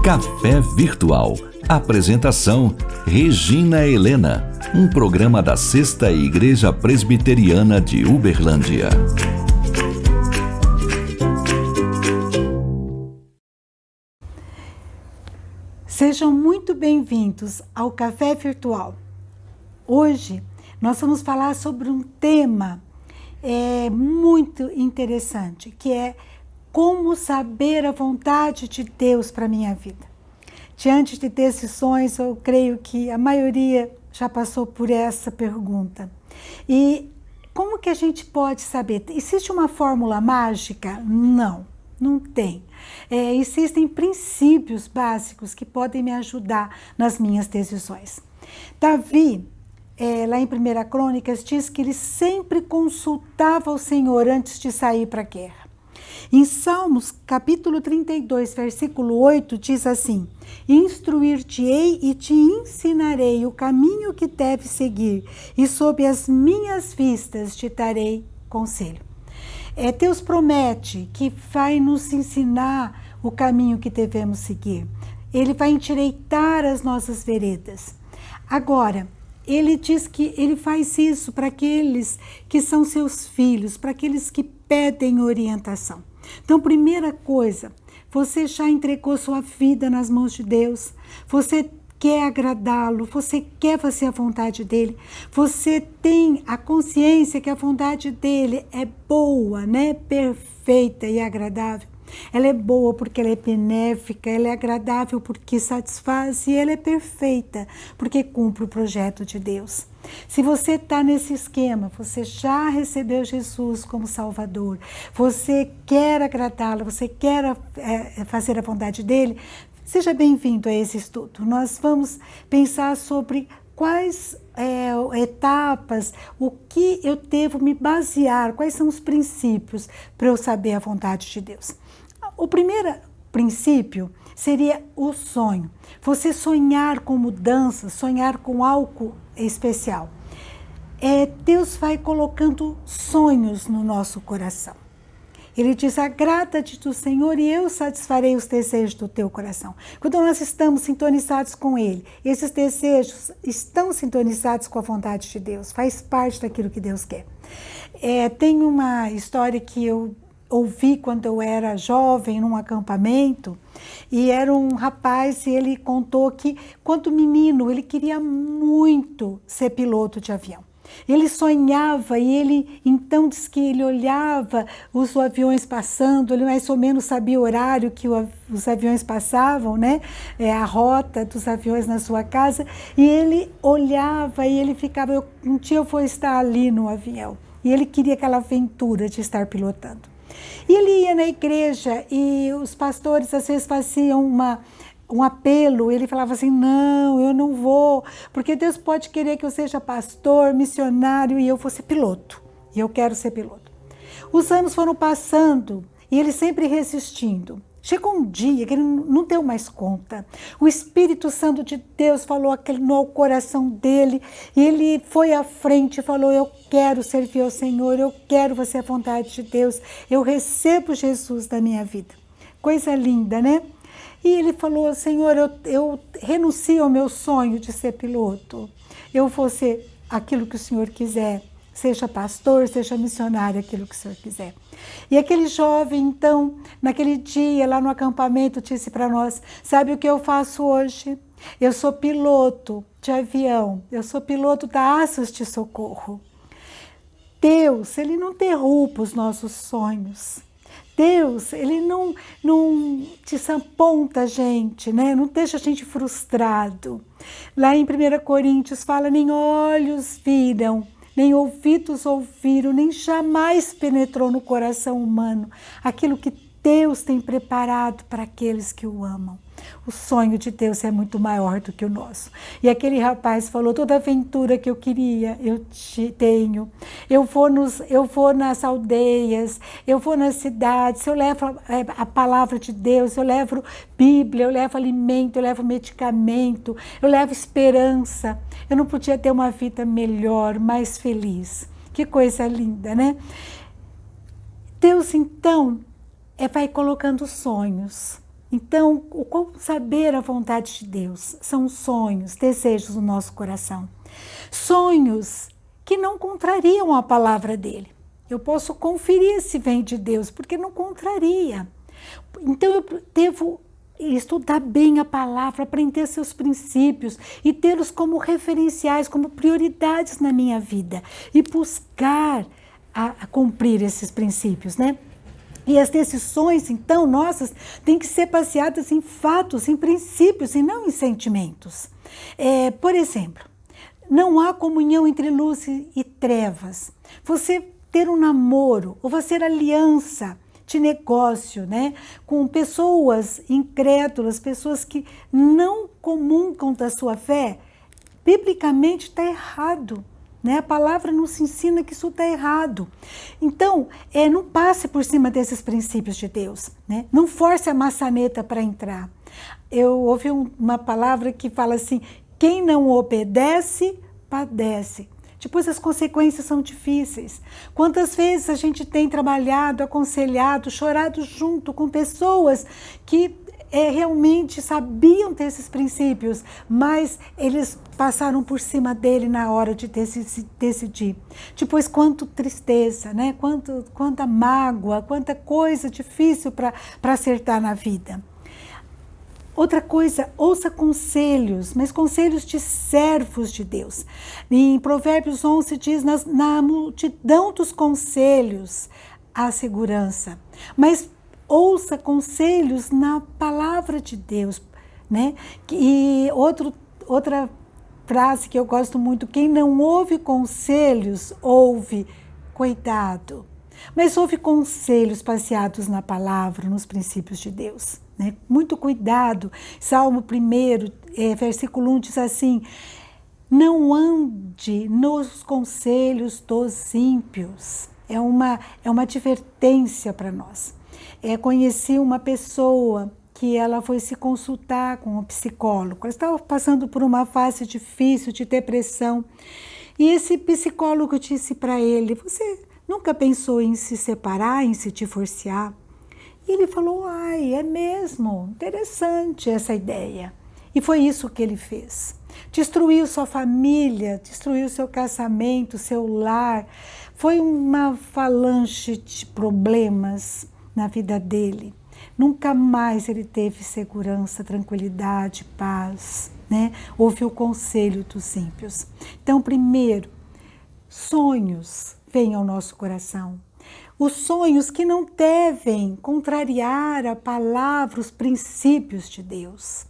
Café Virtual. Apresentação: Regina Helena. Um programa da Sexta Igreja Presbiteriana de Uberlândia. Sejam muito bem-vindos ao Café Virtual. Hoje nós vamos falar sobre um tema muito interessante, que é como saber a vontade de Deus para a minha vida. Diante de decisões, eu creio que a maioria já passou por essa pergunta. E como que a gente pode saber? Existe uma fórmula mágica? Não tem. Existem princípios básicos que podem me ajudar nas minhas decisões. Davi, lá em 1 Crônicas, diz que ele sempre consultava o Senhor antes de sair para a guerra. Em Salmos, capítulo 32, versículo 8, diz assim: instruir-te-ei e te ensinarei o caminho que deves seguir, e sob as minhas vistas te darei conselho. Deus promete que vai nos ensinar o caminho que devemos seguir. Ele vai endireitar as nossas veredas. Agora, ele diz que ele faz isso para aqueles que são seus filhos, para aqueles que pedem orientação. Então, primeira coisa, você já entregou sua vida nas mãos de Deus, você quer agradá-lo, você quer fazer a vontade dele, você tem a consciência que a vontade dele é boa, né? Perfeita e agradável. Ela é boa porque ela é benéfica, ela é agradável porque satisfaz e ela é perfeita porque cumpre o projeto de Deus. Se você está nesse esquema, você já recebeu Jesus como Salvador, você quer agradá-lo, você quer fazer a vontade dele, seja bem-vindo a esse estudo. Nós vamos pensar sobre quais etapas, o que eu devo me basear, quais são os princípios para eu saber a vontade de Deus. O primeiro princípio seria o sonho. Você sonhar com mudança, sonhar com algo especial. Deus vai colocando sonhos no nosso coração. Ele diz: agrada-te do Senhor e eu satisfarei os desejos do teu coração. Quando nós estamos sintonizados com Ele, esses desejos estão sintonizados com a vontade de Deus, faz parte daquilo que Deus quer. Tem uma história que eu ouvi quando eu era jovem, num acampamento, e era um rapaz e ele contou que, quando menino, ele queria muito ser piloto de avião. Ele sonhava e ele, então, diz que ele olhava os aviões passando, ele mais ou menos sabia o horário que os aviões passavam, né? A rota dos aviões na sua casa, e ele olhava e ele ficava, um dia eu vou estar ali no avião. E ele queria aquela aventura de estar pilotando. E ele ia na igreja e os pastores às vezes faziam um apelo, ele falava assim: não, eu não vou, porque Deus pode querer que eu seja pastor, missionário e eu vou ser piloto, e eu quero ser piloto. Os anos foram passando e ele sempre resistindo. Chegou um dia que ele não deu mais conta. O Espírito Santo de Deus falou no coração dele e ele foi à frente e falou: eu quero servir ao Senhor, eu quero fazer a vontade de Deus, eu recebo Jesus na minha vida. Coisa linda, né? E ele falou: Senhor, eu renuncio ao meu sonho de ser piloto, eu vou ser aquilo que o Senhor quiser, seja pastor, seja missionário, aquilo que o Senhor quiser. E aquele jovem, então, naquele dia, lá no acampamento, disse para nós: sabe o que eu faço hoje? Eu sou piloto de avião, eu sou piloto da Asas de Socorro. Deus, Ele não derruba os nossos sonhos. Deus, Ele não desaponta a gente, né? Não deixa a gente frustrado. Lá em 1 Coríntios fala: nem olhos viram, nem ouvidos ouviram, nem jamais penetrou no coração humano aquilo que Deus tem preparado para aqueles que o amam. O sonho de Deus é muito maior do que o nosso. E aquele rapaz falou: toda aventura que eu queria, eu tenho. Eu vou nas aldeias, eu vou nas cidades, eu levo a palavra de Deus, eu levo Bíblia, eu levo alimento, eu levo medicamento, eu levo esperança. Eu não podia ter uma vida melhor, mais feliz. Que coisa linda, né? Deus, então, vai colocando sonhos. Então, como saber a vontade de Deus? São sonhos, desejos no nosso coração. Sonhos que não contrariam a palavra dele. Eu posso conferir se vem de Deus, porque não contraria. Então, eu devo estudar bem a palavra, aprender seus princípios e tê-los como referenciais, como prioridades na minha vida e buscar a cumprir esses princípios, né? E as decisões, então, nossas, têm que ser baseadas em fatos, em princípios e não em sentimentos. Por exemplo, não há comunhão entre luz e trevas. Você ter um namoro ou fazer aliança de negócio, né, com pessoas incrédulas, pessoas que não comungam da sua fé, biblicamente está errado. Né? A palavra nos ensina que isso está errado. Então, não passe por cima desses princípios de Deus. Né? Não force a maçaneta para entrar. Eu ouvi uma palavra que fala assim, quem não obedece, padece. Depois as consequências são difíceis. Quantas vezes a gente tem trabalhado, aconselhado, chorado junto com pessoas que realmente sabiam desses princípios, mas eles passaram por cima dele na hora de decidir. Depois, quanta tristeza, né? Quanta mágoa, quanta coisa difícil para acertar na vida. Outra coisa, ouça conselhos, mas conselhos de servos de Deus. Em Provérbios 11 diz, na multidão dos conselhos há segurança, mas ouça conselhos na palavra de Deus, né? E outra frase que eu gosto muito, quem não ouve conselhos, ouve cuidado. Mas ouve conselhos baseados na palavra, nos princípios de Deus. Né? Muito cuidado. Salmo 1, versículo 1 diz assim, não ande nos conselhos dos ímpios. É uma advertência para nós. Conheci uma pessoa que ela foi se consultar com um psicólogo. Ela estava passando por uma fase difícil de depressão. E esse psicólogo disse para ele, você nunca pensou em se separar, em se divorciar? E ele falou, ai, é mesmo, interessante essa ideia. E foi isso que ele fez. Destruiu sua família, destruiu seu casamento, seu lar. Foi uma avalanche de problemas na vida dele. Nunca mais ele teve segurança, tranquilidade, paz, né? Ouviu o conselho dos ímpios. Então, primeiro, sonhos vêm ao nosso coração. Os sonhos que não devem contrariar a palavra, os princípios de Deus.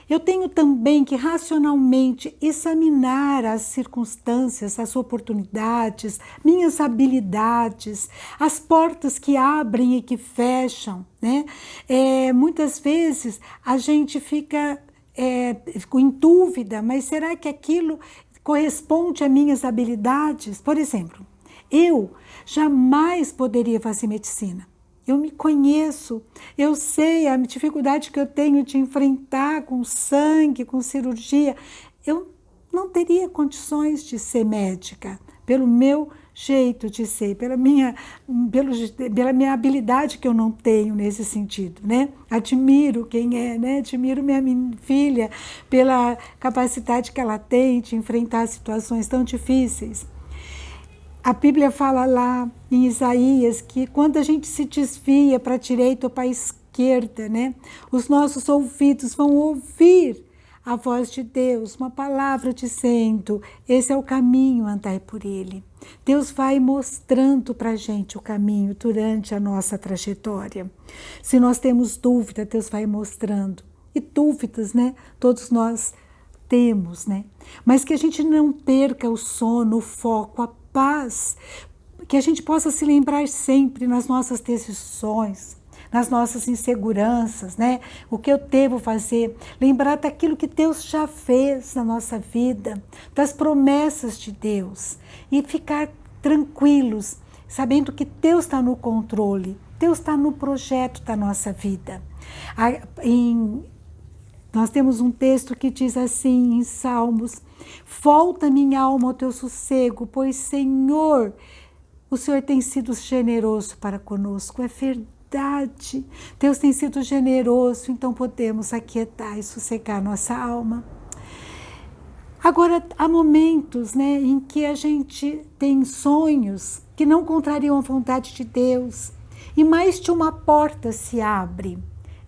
Eu tenho também que racionalmente examinar as circunstâncias, as oportunidades, minhas habilidades, as portas que abrem e que fecham, né? Muitas vezes a gente fica em dúvida, mas será que aquilo corresponde a minhas habilidades? Por exemplo, eu jamais poderia fazer medicina. Eu me conheço, eu sei a dificuldade que eu tenho de enfrentar com sangue, com cirurgia. Eu não teria condições de ser médica, pelo meu jeito de ser, pela minha habilidade que eu não tenho nesse sentido, né? Admiro quem é, né? Admiro minha filha pela capacidade que ela tem de enfrentar situações tão difíceis. A Bíblia fala lá em Isaías que quando a gente se desvia para a direita ou para a esquerda, né, os nossos ouvidos vão ouvir a voz de Deus, uma palavra dizendo, esse é o caminho, andai por ele. Deus vai mostrando para a gente o caminho durante a nossa trajetória. Se nós temos dúvida, Deus vai mostrando. E dúvidas, né, todos nós temos, né? Mas que a gente não perca o sono, o foco, a paz, que a gente possa se lembrar sempre nas nossas decisões, nas nossas inseguranças, né? O que eu devo fazer, lembrar daquilo que Deus já fez na nossa vida, das promessas de Deus e ficar tranquilos, sabendo que Deus está no controle, Deus está no projeto da nossa vida. Em Nós temos um texto que diz assim em Salmos: volta minha alma ao teu sossego, pois Senhor, o Senhor tem sido generoso para conosco. É verdade, Deus tem sido generoso, então podemos aquietar e sossegar nossa alma. Agora, há momentos, né, em que a gente tem sonhos que não contrariam a vontade de Deus, e mais de uma porta se abre,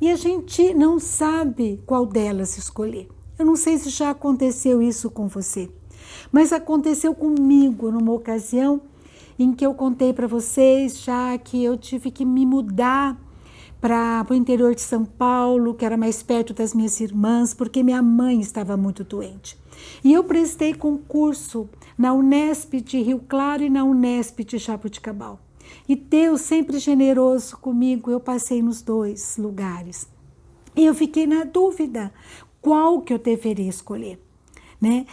e a gente não sabe qual delas escolher. Eu não sei se já aconteceu isso com você, mas aconteceu comigo numa ocasião em que eu contei para vocês já que eu tive que me mudar para o interior de São Paulo, que era mais perto das minhas irmãs, porque minha mãe estava muito doente. E eu prestei concurso na Unesp de Rio Claro e na Unesp de Jaboticabal. E Deus, sempre generoso comigo, eu passei nos dois lugares. E eu fiquei na dúvida qual que eu deveria escolher, né?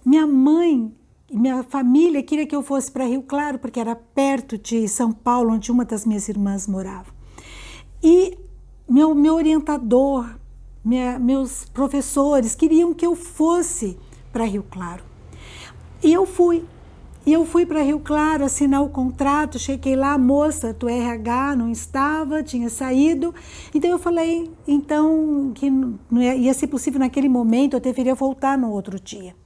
Minha mãe, minha família queria que eu fosse para Rio Claro, porque era perto de São Paulo, onde uma das minhas irmãs morava. E meu orientador, meus professores queriam que eu fosse para Rio Claro. E eu fui. Para Rio Claro assinar o contrato, cheguei lá, a moça do RH não estava, tinha saído. Então eu falei, que não ia ser possível naquele momento, eu deveria voltar no outro dia.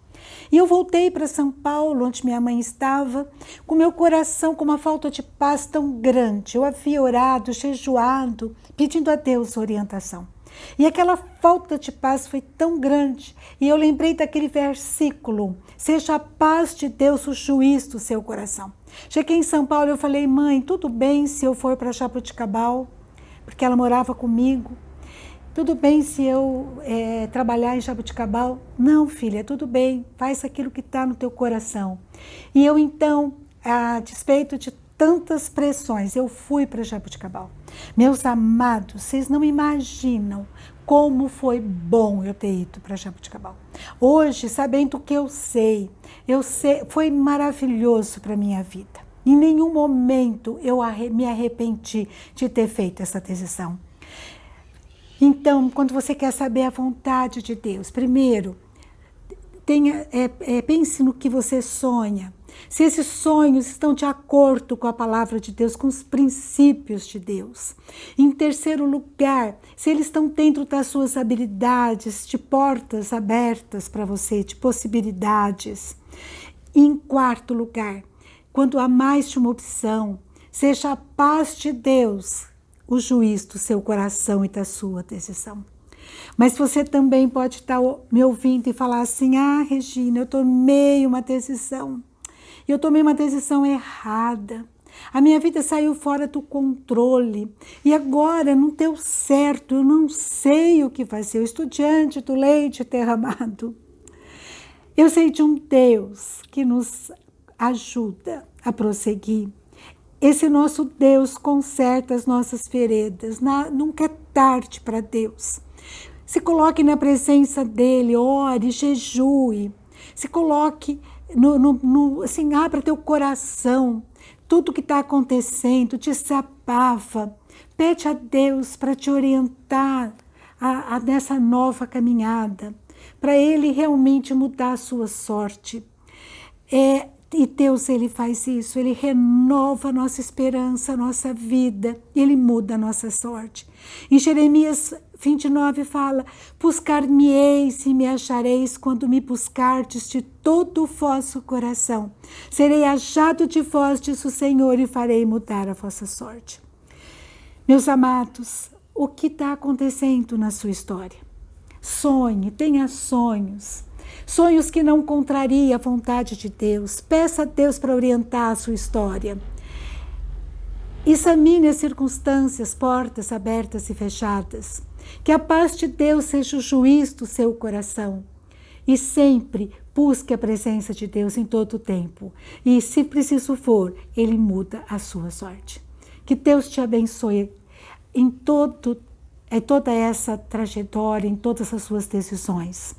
E eu voltei para São Paulo, onde minha mãe estava, com meu coração com uma falta de paz tão grande. Eu havia orado, jejuado, pedindo a Deus orientação. E aquela falta de paz foi tão grande. E eu lembrei daquele versículo: seja a paz de Deus o juiz do seu coração. Cheguei em São Paulo e eu falei, mãe, tudo bem se eu for para Jaboticabal? Porque ela morava comigo. Tudo bem se eu trabalhar em Jaboticabal? Não, filha, tudo bem, faz aquilo que está no teu coração. E eu então, a despeito de tantas pressões, eu fui para Jaboticabal. Meus amados, vocês não imaginam como foi bom eu ter ido para Jaboticabal. Hoje, sabendo o que eu sei, foi maravilhoso para a minha vida. Em nenhum momento eu me arrependi de ter feito essa decisão. Então, quando você quer saber a vontade de Deus, primeiro, pense no que você sonha. Se esses sonhos estão de acordo com a palavra de Deus, com os princípios de Deus. Em terceiro lugar, se eles estão dentro das suas habilidades, de portas abertas para você, de possibilidades. Em quarto lugar, quando há mais de uma opção, seja a paz de Deus o juiz do seu coração e da sua decisão. Mas você também pode estar me ouvindo e falar assim, Regina, eu tomei uma decisão. Eu tomei uma decisão errada. A minha vida saiu fora do controle. E agora não deu certo. Eu não sei o que fazer. Eu estou diante do leite derramado. Eu sei de um Deus que nos ajuda a prosseguir. Esse nosso Deus conserta as nossas veredas. Nunca é tarde para Deus. Se coloque na presença dele, ore, jejue. Se coloque assim, abra teu coração, tudo que está acontecendo, te desabafa, pede a Deus para te orientar nessa nova caminhada, para Ele realmente mudar a sua sorte. E Deus, Ele faz isso, Ele renova a nossa esperança, a nossa vida, Ele muda a nossa sorte. Em Jeremias 29 fala, buscar-me-eis e me achareis quando me buscardes de todo o vosso coração. Serei achado de vós, diz o Senhor, e farei mudar a vossa sorte. Meus amados, o que está acontecendo na sua história? Sonhe, tenha sonhos. Sonhos que não contrariem a vontade de Deus. Peça a Deus para orientar a sua história. Examine as circunstâncias, portas abertas e fechadas. Que a paz de Deus seja o juiz do seu coração. E sempre busque a presença de Deus em todo o tempo. E se preciso for, Ele muda a sua sorte. Que Deus te abençoe em toda essa trajetória, em todas as suas decisões.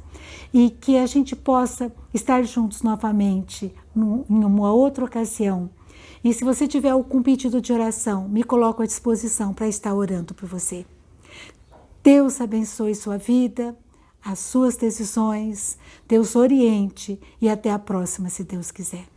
E que a gente possa estar juntos novamente em uma outra ocasião. E se você tiver algum pedido de oração, me coloco à disposição para estar orando por você. Deus abençoe sua vida, as suas decisões, Deus oriente e até a próxima, se Deus quiser.